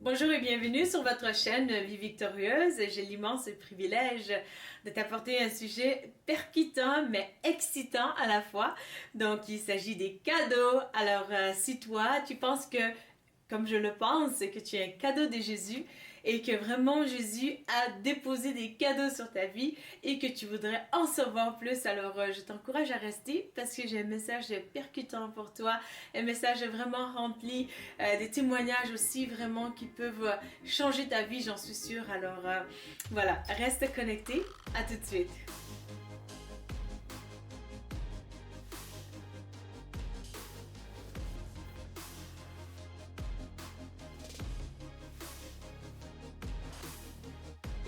Bonjour et bienvenue sur votre chaîne Vie Victorieuse. J'ai l'immense privilège de t'apporter un sujet percutant mais excitant à la fois. Donc il s'agit des cadeaux. Alors si toi tu penses que, comme je le pense, que tu es un cadeau de Jésus et que vraiment Jésus a déposé des cadeaux sur ta vie et que tu voudrais en savoir plus, alors je t'encourage à rester parce que j'ai un message percutant pour toi, un message vraiment rempli, des témoignages aussi vraiment qui peuvent changer ta vie, j'en suis sûre. Alors voilà, reste connecté, à tout de suite.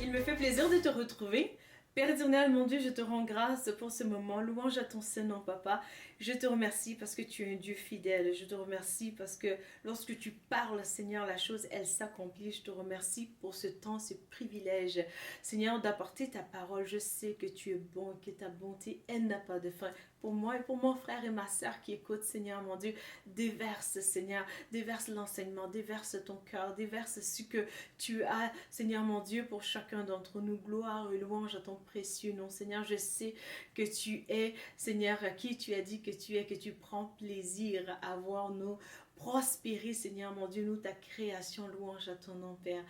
Il me fait plaisir de te retrouver. Père éternel, mon Dieu, je te rends grâce pour ce moment. Louange à ton Saint-Nom, Papa. Je te remercie parce que tu es un Dieu fidèle. Je te remercie parce que lorsque tu parles, Seigneur, la chose, elle s'accomplit. Je te remercie pour ce temps, ce privilège, Seigneur, d'apporter ta parole. Je sais que tu es bon et que ta bonté, elle n'a pas de fin. Pour moi et pour mon frère et ma soeur qui écoutent, Seigneur, mon Dieu, déverse, Seigneur, déverse l'enseignement, déverse ton cœur, déverse ce que tu as, Seigneur, mon Dieu, pour chacun d'entre nous. Gloire et louange à ton précieux nom, Seigneur. Je sais que tu es, Seigneur, qui tu as dit que tu es, que tu prends plaisir à voir nous prospérer, Seigneur, mon Dieu, nous, ta création. Louange à ton nom, Père.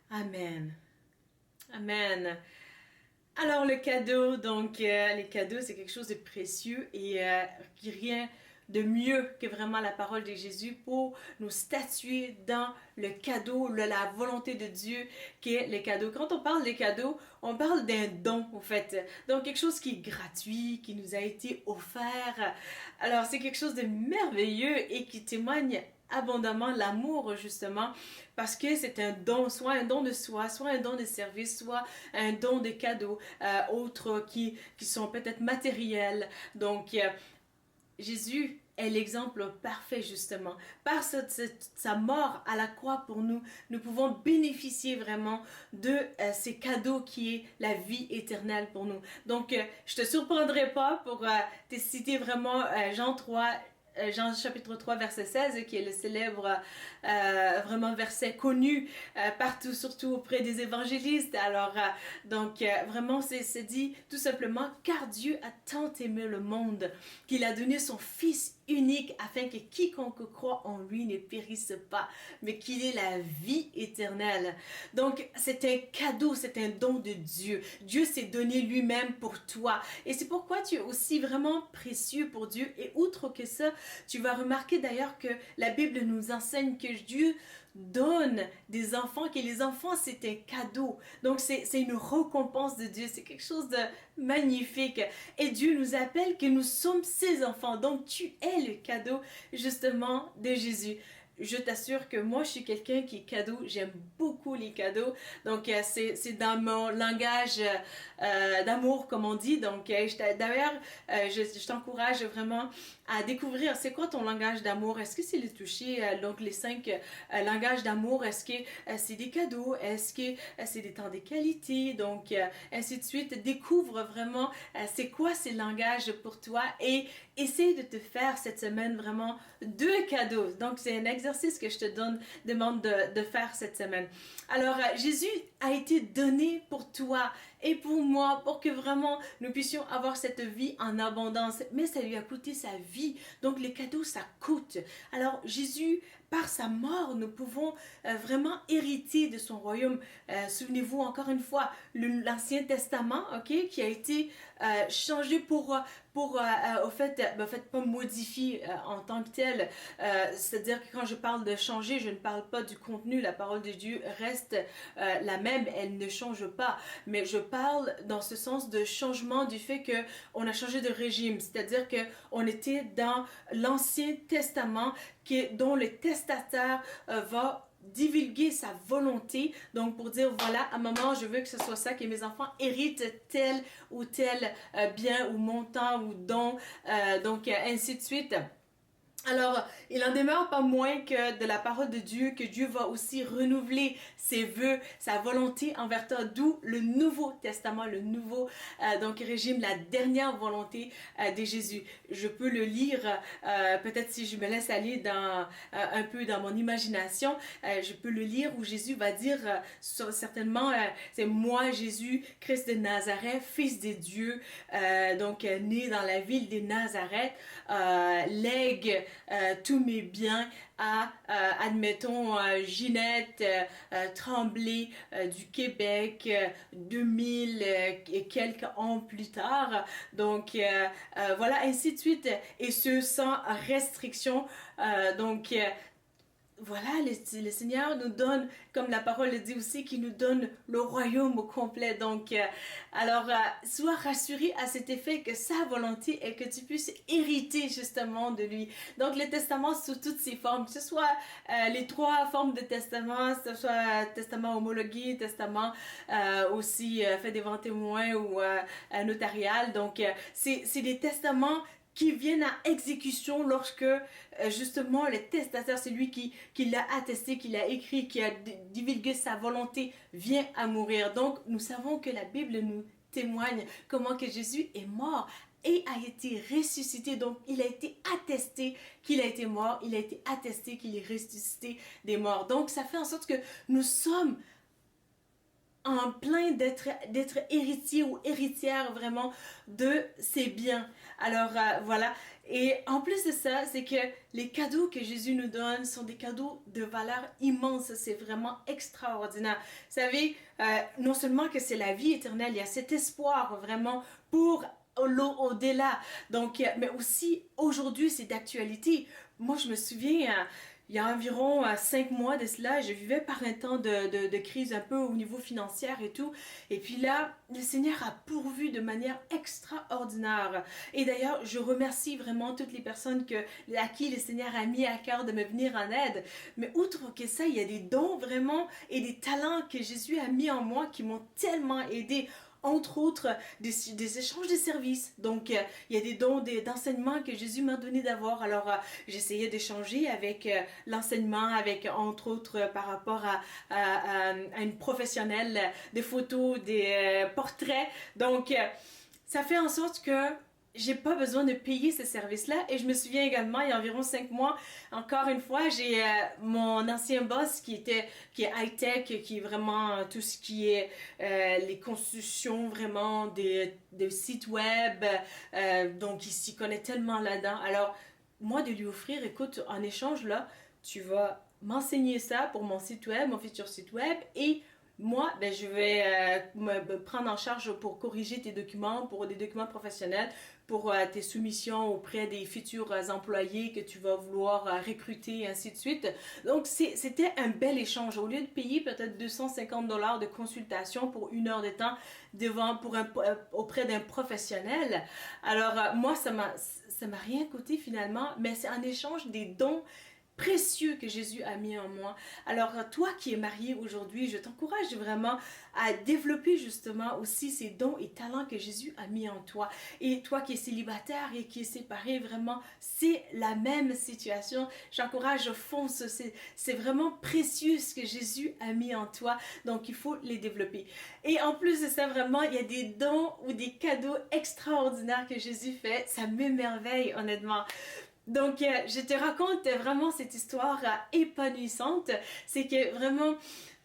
Amen. Amen. Alors le cadeau, donc les cadeaux c'est quelque chose de précieux et qui rien de mieux que vraiment la parole de Jésus pour nous statuer dans le cadeau, la volonté de Dieu qui est les cadeaux. Quand on parle des cadeaux, on parle d'un don en fait. Donc quelque chose qui est gratuit, qui nous a été offert. Alors c'est quelque chose de merveilleux et qui témoigne abondamment l'amour justement parce que c'est un don, soit un don de soi, soit un don de service, soit un don de cadeaux, autres qui sont peut-être matériels. Donc Jésus est l'exemple parfait justement. Par sa mort à la croix pour nous, nous pouvons bénéficier vraiment de ces cadeaux qui est la vie éternelle pour nous. Donc, je te surprendrai pas pour te citer vraiment Jean 3, Jean chapitre 3 verset 16 qui est le célèbre vraiment verset connu partout, surtout auprès des évangélistes. Alors donc vraiment c'est dit tout simplement: car Dieu a tant aimé le monde qu'il a donné son fils unique afin que quiconque croit en lui ne périsse pas mais qu'il ait la vie éternelle. Donc c'est un cadeau, c'est un don de Dieu. Dieu s'est donné lui-même pour toi et c'est pourquoi tu es aussi vraiment précieux pour Dieu. Et outre que ça, tu vas remarquer d'ailleurs que la Bible nous enseigne que Dieu donne des enfants, que les enfants c'est un cadeau. Donc c'est une récompense de Dieu, c'est quelque chose de magnifique. Et Dieu nous appelle que nous sommes ses enfants. Donc tu es le cadeau justement de Jésus. Je t'assure que moi je suis quelqu'un qui est cadeau, j'aime beaucoup les cadeaux, donc c'est dans mon langage d'amour comme on dit. Donc d'ailleurs je t'encourage vraiment à découvrir c'est quoi ton langage d'amour. Est-ce que c'est le toucher, donc les 5 langages d'amour, est-ce que c'est des cadeaux, est-ce que c'est des temps de qualité, donc ainsi de suite. Découvre vraiment c'est quoi ces langages pour toi et essaye de te faire cette semaine vraiment 2 cadeaux. Donc c'est un exercice que je te demande de faire cette semaine. Alors Jésus a été donné pour toi et pour moi pour que vraiment nous puissions avoir cette vie en abondance, mais ça lui a coûté sa vie. Donc les cadeaux ça coûte. Alors Jésus, par sa mort, nous pouvons vraiment hériter de son royaume. Souvenez-vous encore une fois l'Ancien Testament, ok, qui a été changé pour au fait pas modifié en tant que tel. C'est-à-dire que quand je parle de changer, je ne parle pas du contenu. La parole de Dieu reste la même, elle ne change pas. Mais je parle dans ce sens de changement du fait que on a changé de régime. C'est-à-dire que on était dans l'Ancien Testament dont le testateur va divulguer sa volonté, donc pour dire voilà, à un moment je veux que ce soit ça, que mes enfants héritent tel ou tel bien ou montant ou don, donc ainsi de suite. Alors, il en demeure pas moins que de la parole de Dieu, que Dieu va aussi renouveler ses vœux, sa volonté envers toi, d'où le Nouveau Testament, le nouveau donc régime, la dernière volonté de Jésus. Je peux le lire, peut-être si je me laisse aller dans un peu dans mon imagination, je peux le lire où Jésus va dire certainement, c'est moi Jésus, Christ de Nazareth, fils de Dieu, donc né dans la ville de Nazareth, lègue tous mes biens à, admettons, Ginette Tremblay du Québec, 2000 et quelques ans plus tard. Donc, voilà, ainsi de suite. Et ce, sans restriction. Donc, voilà, le Seigneur nous donne, comme la parole le dit aussi, qu'il nous donne le royaume au complet. Donc, alors, sois rassuré à cet effet que sa volonté est que tu puisses hériter justement de lui. Donc, le testament sous toutes ses formes, que ce soit les trois formes de testament, que ce soit testament homologué, testament aussi fait devant témoin ou notarial. Donc, c'est des testaments qui viennent à exécution lorsque justement le testateur, c'est lui qui l'a attesté, qui l'a écrit, qui a divulgué sa volonté, vient à mourir. Donc nous savons que la Bible nous témoigne comment que Jésus est mort et a été ressuscité. Donc il a été attesté qu'il a été mort, il a été attesté qu'il est ressuscité des morts. Donc ça fait en sorte que nous sommes en plein d'être héritier ou héritière vraiment de ses biens. Alors voilà. Et en plus de ça, c'est que les cadeaux que Jésus nous donne sont des cadeaux de valeur immense. C'est vraiment extraordinaire. Vous savez, non seulement que c'est la vie éternelle, il y a cet espoir vraiment pour au-delà. Donc, mais aussi aujourd'hui, c'est d'actualité. Moi, je me souviens, il y a environ 5 mois de cela, je vivais par un temps de crise un peu au niveau financier et tout. Et puis là, le Seigneur a pourvu de manière extraordinaire. Et d'ailleurs, je remercie vraiment toutes les personnes à qui le Seigneur a mis à cœur de me venir en aide. Mais outre que ça, il y a des dons vraiment et des talents que Jésus a mis en moi qui m'ont tellement aidé, entre autres des échanges de services. Donc, il y a des dons d'enseignement que Jésus m'a donné d'avoir. Alors, j'essayais d'échanger avec l'enseignement, avec, entre autres, par rapport à une professionnelle, des photos, des portraits. Donc, ça fait en sorte que j'ai pas besoin de payer ce service-là. Et je me souviens également, il y a environ 5 mois, encore une fois, j'ai mon ancien boss qui est high-tech, qui est vraiment tout ce qui est les constructions vraiment des sites web. Donc, il s'y connaît tellement là-dedans. Alors, moi, de lui offrir, écoute, en échange, là, tu vas m'enseigner ça pour mon site web, mon futur site web, et moi, ben, je vais me prendre en charge pour corriger tes documents, pour des documents professionnels, pour tes soumissions auprès des futurs employés que tu vas vouloir recruter, et ainsi de suite. Donc, c'était un bel échange. Au lieu de payer peut-être 250 $ de consultation pour 1 heure de temps auprès d'un professionnel, alors moi, ça m'a rien coûté finalement, mais c'est en échange des dons précieux que Jésus a mis en moi. Alors toi qui es marié aujourd'hui, je t'encourage vraiment à développer justement aussi ces dons et talents que Jésus a mis en toi. Et toi qui es célibataire et qui es séparé, vraiment, c'est la même situation. J'encourage, fonce, c'est vraiment précieux ce que Jésus a mis en toi. Donc il faut les développer. Et en plus de ça, vraiment, il y a des dons ou des cadeaux extraordinaires que Jésus fait. Ça m'émerveille honnêtement. Donc, je te raconte vraiment cette histoire épanouissante. C'est que vraiment,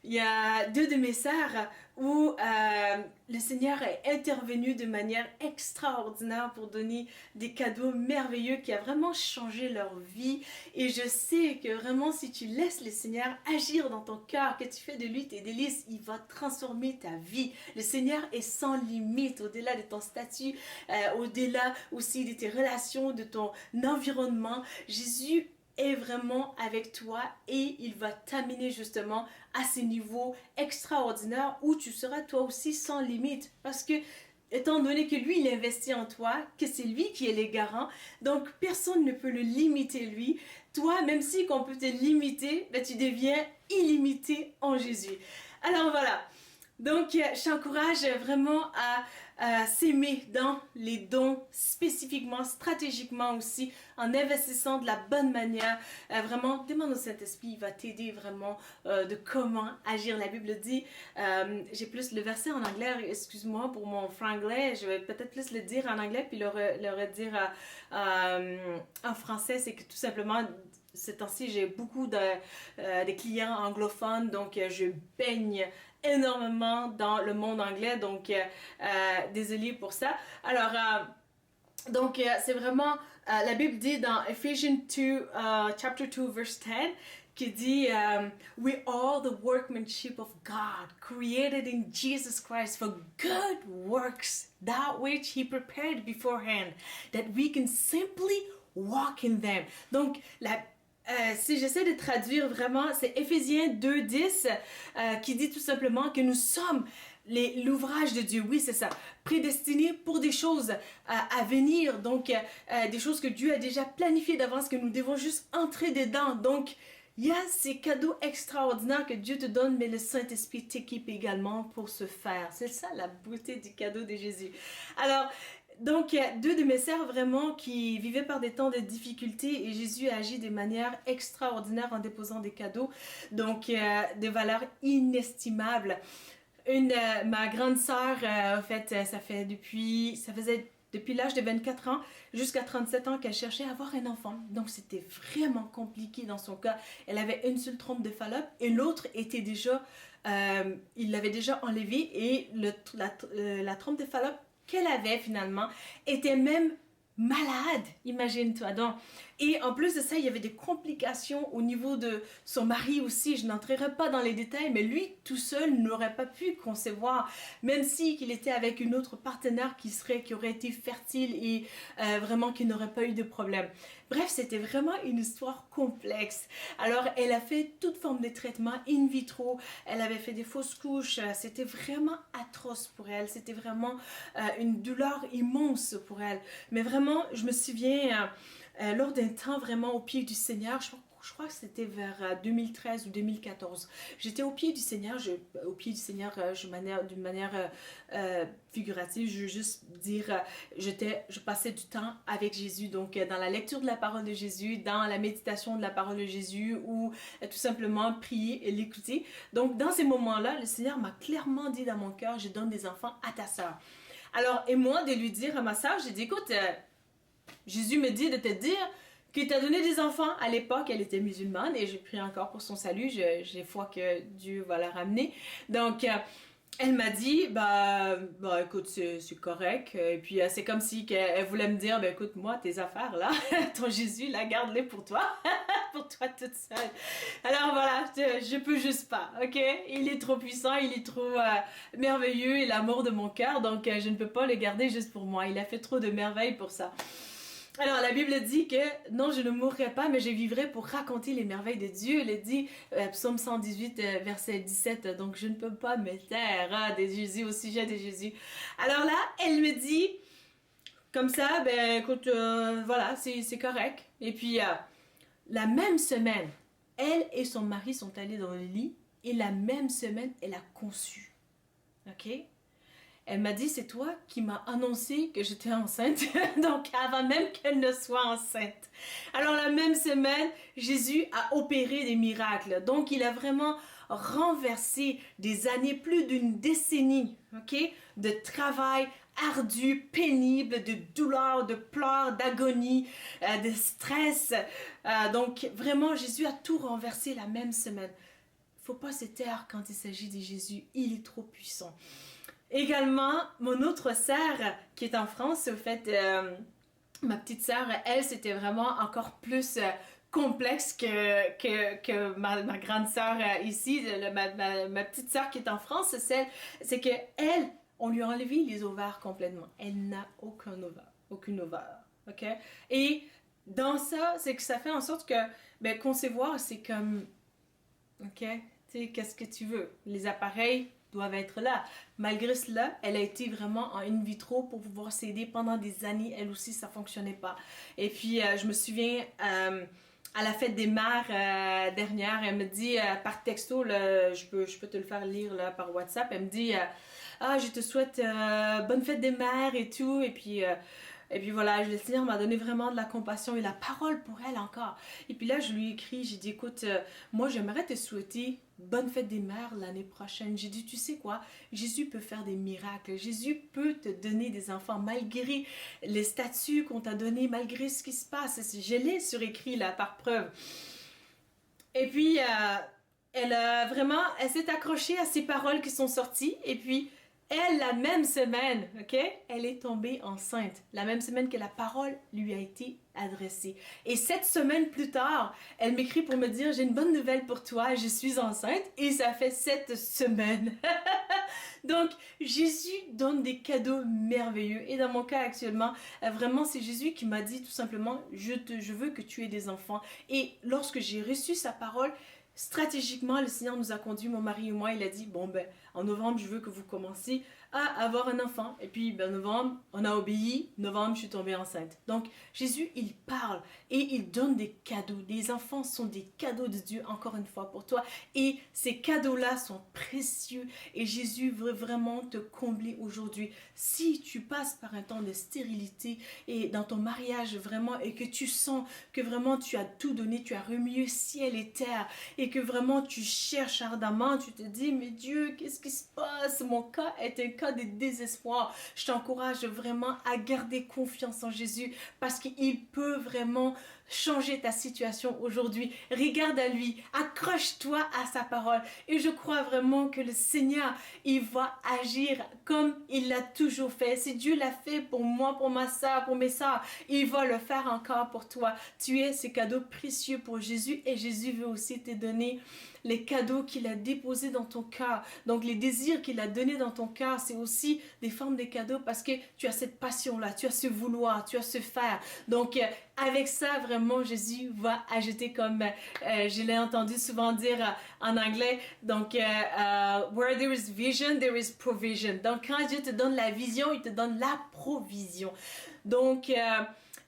il y a 2 de mes sœurs où le Seigneur est intervenu de manière extraordinaire pour donner des cadeaux merveilleux qui a vraiment changé leur vie. Et je sais que vraiment, si tu laisses le Seigneur agir dans ton cœur, que tu fais de lui tes délices, il va transformer ta vie. Le Seigneur est sans limite, au-delà de ton statut, au-delà aussi de tes relations, de ton environnement. Jésus est vraiment avec toi et il va t'amener justement à ces niveaux extraordinaires où tu seras toi aussi sans limite, parce que étant donné que lui il investit en toi, que c'est lui qui est le garant, donc personne ne peut le limiter lui. Toi, même si qu'on peut te limiter, ben, tu deviens illimité en Jésus. Alors voilà, Donc, je t'encourage vraiment à s'aimer dans les dons, spécifiquement, stratégiquement aussi, en investissant de la bonne manière. Vraiment, demande au Saint-Esprit, il va t'aider vraiment de comment agir. La Bible dit, j'ai plus le verset en anglais, excuse-moi pour mon franglais, je vais peut-être plus le dire en anglais, puis le dire en français, c'est que tout simplement, ces temps-ci, j'ai beaucoup de clients anglophones, donc je baigne énormément dans le monde anglais, donc désolé pour ça. Alors, c'est vraiment, la Bible dit dans Ephesians 2, chapter 2, verse 10, qui dit We are the workmanship of God, created in Jesus Christ for good works, that which He prepared beforehand, that we can simply walk in them. Donc, si j'essaie de traduire vraiment, c'est Éphésiens 2.10 qui dit tout simplement que nous sommes l'ouvrage de Dieu, oui c'est ça, prédestinés pour des choses à venir, donc des choses que Dieu a déjà planifiées d'avance, que nous devons juste entrer dedans. Donc il y a ces cadeaux extraordinaires que Dieu te donne, mais le Saint-Esprit t'équipe également pour ce faire. C'est ça la beauté du cadeau de Jésus. Alors, donc, il y a deux de mes sœurs vraiment qui vivaient par des temps de difficulté et Jésus a agi de manière extraordinaire en déposant des cadeaux, donc de valeur inestimable. Ma grande sœur, en fait, ça faisait depuis l'âge de 24 ans jusqu'à 37 ans qu'elle cherchait à avoir un enfant. Donc, c'était vraiment compliqué dans son cas. Elle avait une seule trompe de Fallope et l'autre était déjà, il l'avait déjà enlevée et la trompe de Fallope qu'elle avait finalement était même malade, imagine-toi donc. Et en plus de ça, il y avait des complications au niveau de son mari aussi. Je n'entrerai pas dans les détails, mais lui, tout seul, n'aurait pas pu concevoir, même si qu'il était avec une autre partenaire qui aurait été fertile et vraiment qui n'aurait pas eu de problème. Bref, c'était vraiment une histoire complexe. Alors, elle a fait toute forme de traitement in vitro. Elle avait fait des fausses couches. C'était vraiment atroce pour elle. C'était vraiment une douleur immense pour elle. Mais vraiment, je me souviens, lors d'un temps vraiment au pied du Seigneur, je crois que c'était vers 2013 ou 2014. J'étais au pied du Seigneur, d'une manière figurative, je veux juste dire, je passais du temps avec Jésus, donc dans la lecture de la parole de Jésus, dans la méditation de la parole de Jésus, ou tout simplement prier et l'écouter. Donc dans ces moments-là, le Seigneur m'a clairement dit dans mon cœur, je donne des enfants à ta sœur. Alors, et moi, de lui dire à ma sœur, j'ai dit, écoute, Jésus me dit de te dire qu'il t'a donné des enfants. À l'époque, elle était musulmane et j'ai prié encore pour son salut. J'ai foi que Dieu va la ramener. Donc, elle m'a dit, écoute, c'est correct. Et puis, c'est comme si elle voulait me dire, écoute, moi, tes affaires, là, ton Jésus, là, garde-les pour toi. Pour toi toute seule. Alors voilà, je peux juste pas, ok? Il est trop puissant, il est trop merveilleux et l'amour de mon cœur, donc je ne peux pas le garder juste pour moi. Il a fait trop de merveilles pour ça. Alors la Bible dit que non, je ne mourrai pas, mais je vivrai pour raconter les merveilles de Dieu. Elle dit, psaume 118, verset 17, donc je ne peux pas me taire de Jésus, au sujet de Jésus. Alors là, elle me dit, comme ça, écoute, voilà, c'est correct. Et puis, la même semaine, elle et son mari sont allés dans le lit et la même semaine, elle a conçu. Ok? Elle m'a dit, c'est toi qui m'as annoncé que j'étais enceinte, donc avant même qu'elle ne soit enceinte. Alors la même semaine, Jésus a opéré des miracles. Donc il a vraiment renversé des années, plus d'une décennie, ok, de travail ardu, pénible, de douleur, de pleurs, d'agonie, de stress. Donc vraiment, Jésus a tout renversé la même semaine. Il ne faut pas se taire quand il s'agit de Jésus. Il est trop puissant. Également, mon autre sœur qui est en France, au fait, ma petite sœur, elle, c'était vraiment encore plus complexe que ma grande sœur ici. Ma petite sœur qui est en France, c'est que elle, on lui a enlevé les ovaires complètement. Elle n'a aucune ovaire, ok? Et dans ça, c'est que ça fait en sorte que concevoir, c'est comme, ok, tu sais, qu'est-ce que tu veux? Les appareils doivent être là. Malgré cela, elle a été vraiment en in vitro pour pouvoir s'aider pendant des années. Elle aussi, ça fonctionnait pas. Et puis, je me souviens, à la fête des mères dernière, elle me dit par texto, je peux te le faire lire là, par WhatsApp, elle me dit ah, je te souhaite bonne fête des mères et tout, et puis voilà, le Seigneur m'a donné vraiment de la compassion et la parole pour elle encore. Et puis là, je lui ai écrit, j'ai dit, écoute, moi j'aimerais te souhaiter bonne fête des mères l'année prochaine. J'ai dit, tu sais quoi, Jésus peut faire des miracles. Jésus peut te donner des enfants malgré les statuts qu'on t'a donnés, malgré ce qui se passe. Je l'ai surécrit là par preuve. Et puis, elle s'est accrochée à ces paroles qui sont sorties. Et puis, elle, la même semaine, ok, elle est tombée enceinte. La même semaine que la parole lui a été adressée. Et 7 semaines plus tard, elle m'écrit pour me dire, j'ai une bonne nouvelle pour toi, je suis enceinte. Et ça fait 7 semaines. Donc, Jésus donne des cadeaux merveilleux. Et dans mon cas actuellement, vraiment, c'est Jésus qui m'a dit tout simplement, je veux que tu aies des enfants. Et lorsque j'ai reçu sa parole, stratégiquement, le Seigneur nous a conduit, mon mari et moi, il a dit, bon ben, en novembre, je veux que vous commenciez à avoir un enfant. Et puis, ben, novembre, on a obéi. Novembre, je suis tombée enceinte. Donc, Jésus, il parle et il donne des cadeaux. Les enfants sont des cadeaux de Dieu, encore une fois, pour toi. Et ces cadeaux-là sont précieux. Et Jésus veut vraiment te combler aujourd'hui. Si tu passes par un temps de stérilité et dans ton mariage, vraiment, et que tu sens que vraiment tu as tout donné, tu as remué ciel et terre, et que vraiment tu cherches ardemment, tu te dis, mais Dieu, qu'est-ce qui se passe? Mon cas est un cas de désespoir. Je t'encourage vraiment à garder confiance en Jésus parce qu'il peut vraiment changer ta situation aujourd'hui. Regarde à lui, accroche-toi à sa parole et je crois vraiment que le Seigneur, il va agir comme il l'a toujours fait. Si Dieu l'a fait pour moi, pour ma soeur, pour mes soeurs, il va le faire encore pour toi. Tu es ces cadeaux précieux pour Jésus et Jésus veut aussi te donner les cadeaux qu'il a déposés dans ton cœur. Donc les désirs qu'il a donnés dans ton cœur, c'est aussi des formes de cadeaux parce que tu as cette passion-là, tu as ce vouloir, tu as ce faire. Donc avec ça, vraiment, Jésus va ajouter comme je l'ai entendu souvent dire en anglais. Donc, where there is vision, there is provision. Donc, quand Dieu te donne la vision, il te donne la provision. Donc,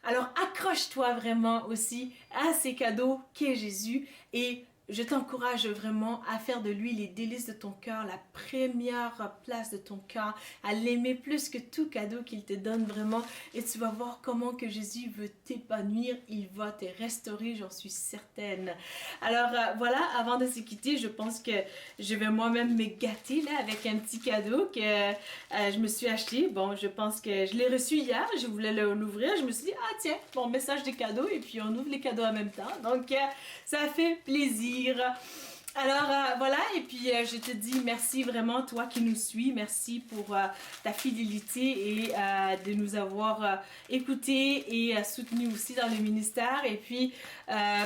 alors accroche-toi vraiment aussi à ces cadeaux qu'est Jésus et je t'encourage vraiment à faire de lui les délices de ton cœur, la première place de ton cœur, à l'aimer plus que tout cadeau qu'il te donne vraiment. Et tu vas voir comment que Jésus veut t'épanouir, il va te restaurer, j'en suis certaine. Alors voilà, avant de se quitter, je pense que je vais moi-même me gâter là avec un petit cadeau que je me suis acheté. Bon, je pense que je l'ai reçu hier, je voulais l'ouvrir, je me suis dit, ah tiens, bon message de cadeau et puis on ouvre les cadeaux en même temps. Donc ça fait plaisir. Alors voilà, et puis je te dis merci vraiment toi qui nous suis, merci pour ta fidélité et de nous avoir écoutés et soutenus aussi dans le ministère. Et puis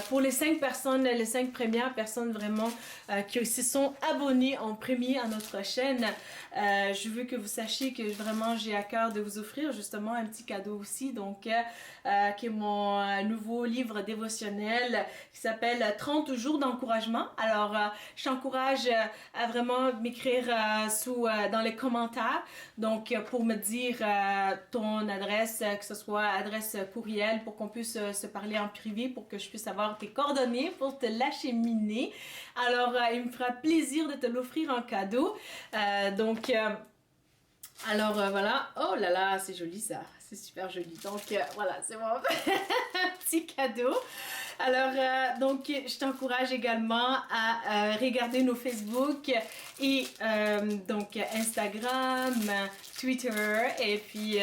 pour les 5 personnes, les 5 premières personnes vraiment qui se sont abonnées en premier à notre chaîne, je veux que vous sachiez que vraiment j'ai à cœur de vous offrir justement un petit cadeau aussi, donc qui est mon nouveau livre dévotionnel qui s'appelle 30 jours d'encouragement. Alors je t'encourage à vraiment m'écrire dans les commentaires, donc pour me dire ton adresse, que ce soit adresse courriel pour qu'on puisse se parler en privé, pour que je puisse avoir tes coordonnées pour te l'acheminer. Alors il me fera plaisir de te l'offrir en cadeau. Donc alors voilà, oh là là, c'est joli ça, c'est super joli. Donc voilà, c'est mon petit cadeau. Alors donc je t'encourage également à regarder nos Facebook et donc Instagram, Twitter et puis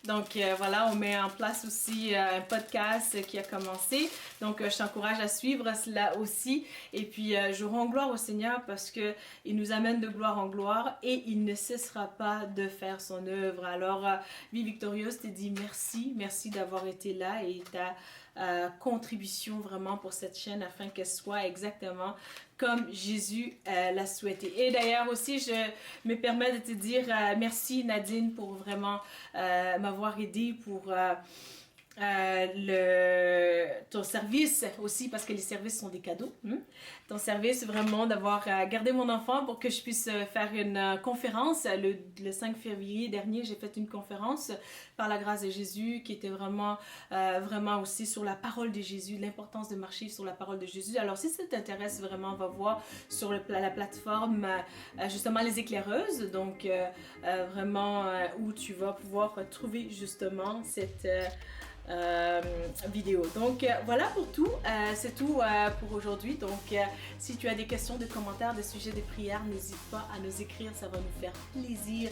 donc voilà, on met en place aussi un podcast qui a commencé. Donc je t'encourage à suivre cela aussi. Et puis je rends gloire au Seigneur parce que il nous amène de gloire en gloire et il ne cessera pas de faire son œuvre. Alors Vie Victorieuse te dit merci, merci d'avoir été là et ta contribution vraiment pour cette chaîne afin qu'elle soit exactement comme Jésus l'a souhaité. Et d'ailleurs aussi, je me permets de te dire merci Nadine pour vraiment m'avoir aidé pour ton service aussi, parce que les services sont des cadeaux. Ton service, vraiment, d'avoir gardé mon enfant pour que je puisse faire une conférence. Le 5 février dernier, j'ai fait une conférence par la grâce de Jésus qui était vraiment, vraiment aussi sur la parole de Jésus, l'importance de marcher sur la parole de Jésus. Alors, si ça t'intéresse vraiment, va voir sur la plateforme, justement, Les Éclaireuses. Donc, vraiment, où tu vas pouvoir trouver justement cette... vidéo. Donc voilà pour tout, c'est tout pour aujourd'hui. Donc si tu as des questions, des commentaires, des sujets, des prières, n'hésite pas à nous écrire, ça va nous faire plaisir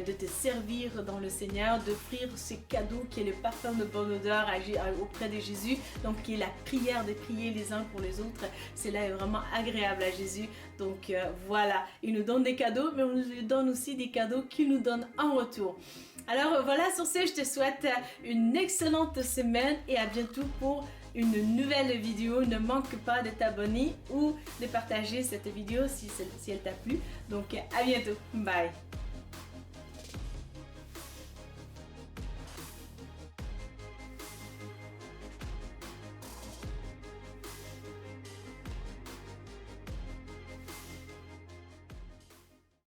de te servir dans le Seigneur, d'offrir ce cadeau qui est le parfum de bonne odeur auprès de Jésus, donc qui est la prière de prier les uns pour les autres. Cela est vraiment agréable à Jésus. Donc voilà, il nous donne des cadeaux, mais on nous donne aussi des cadeaux qu'il nous donne en retour. Alors voilà, sur ce, je te souhaite une excellente semaine et à bientôt pour une nouvelle vidéo. Ne manque pas de t'abonner ou de partager cette vidéo si elle t'a plu. Donc à bientôt, bye!